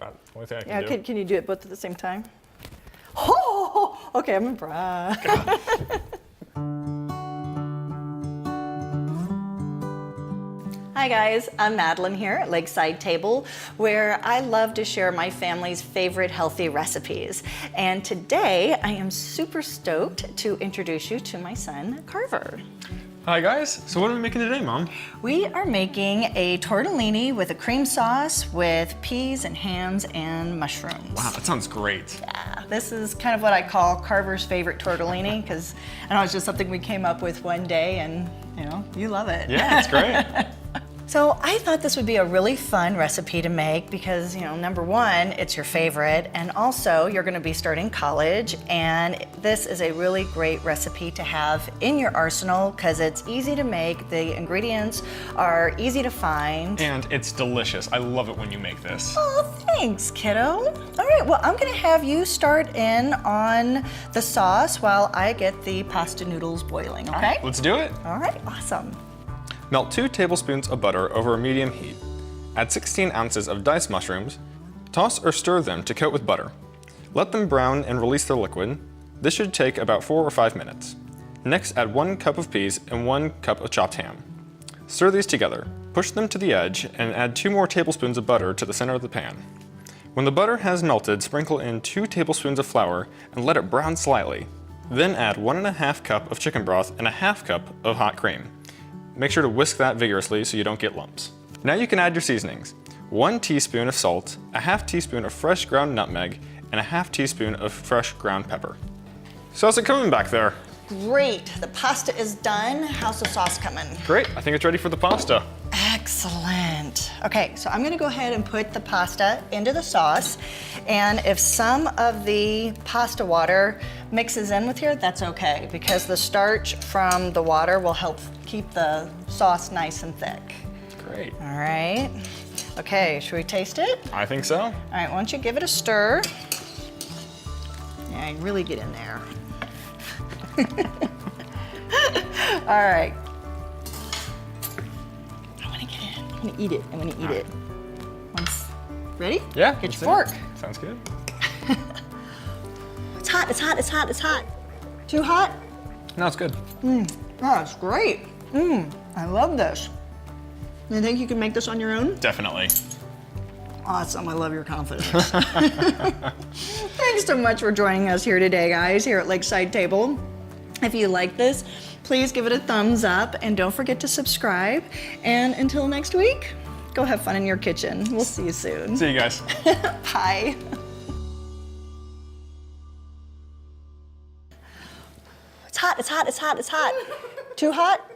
about the only thing I can do. Can you do it both at the same time? Oh, okay, I'm impressed. Hi guys, I'm Madeline here at Lakeside Table, where I love to share my family's favorite healthy recipes. And today I am super stoked to introduce you to my son, Carver. Hi guys, so what are we making today, Mom? We are making a tortellini with a cream sauce with peas and hams and mushrooms. Wow, that sounds great. Yeah, this is kind of what I call Carver's favorite tortellini, because I know it's just something we came up with one day and, you love it. Yeah, it's great. So I thought this would be a really fun recipe to make because, number one, it's your favorite, and also you're gonna be starting college, and this is a really great recipe to have in your arsenal because it's easy to make, the ingredients are easy to find. And it's delicious. I love it when you make this. Oh, thanks, kiddo. All right, well, I'm gonna have you start in on the sauce while I get the pasta noodles boiling, okay? All right, let's do it. All right, awesome. Melt 2 tablespoons of butter over a medium heat. Add 16 ounces of diced mushrooms. Toss or stir them to coat with butter. Let them brown and release their liquid. This should take about 4 or 5 minutes. Next, add 1 cup of peas and 1 cup of chopped ham. Stir these together. Push them to the edge and add 2 more tablespoons of butter to the center of the pan. When the butter has melted, sprinkle in 2 tablespoons of flour and let it brown slightly. Then add 1½ cup of chicken broth and a ½ cup of hot cream. Make sure to whisk that vigorously so you don't get lumps. Now you can add your seasonings. 1 teaspoon of salt, a ½ teaspoon of fresh ground nutmeg, and a ½ teaspoon of fresh ground pepper. So how's it coming back there? Great, the pasta is done. How's the sauce coming? Great, I think it's ready for the pasta. Excellent. Okay, so I'm gonna go ahead and put the pasta into the sauce, and if some of the pasta water mixes in with here, that's okay, because the starch from the water will help keep the sauce nice and thick. Great. All right. Okay, should we taste it? I think so. All right, why don't you give it a stir? Yeah, really get in there. All right. I want to get in. I'm gonna eat it. I'm gonna eat it. Ready? Yeah. Get your fork. Sounds good. It's hot, it's hot, it's hot, it's hot. Too hot? No, it's good. Oh, it's great. I love this. You think you can make this on your own? Definitely. Awesome, I love your confidence. Thanks so much for joining us here today, guys, here at Lakeside Table. If you like this, please give it a thumbs up and don't forget to subscribe. And until next week, go have fun in your kitchen. We'll see you soon. See you guys. Bye. It's hot, it's hot, it's hot, it's hot. Too hot?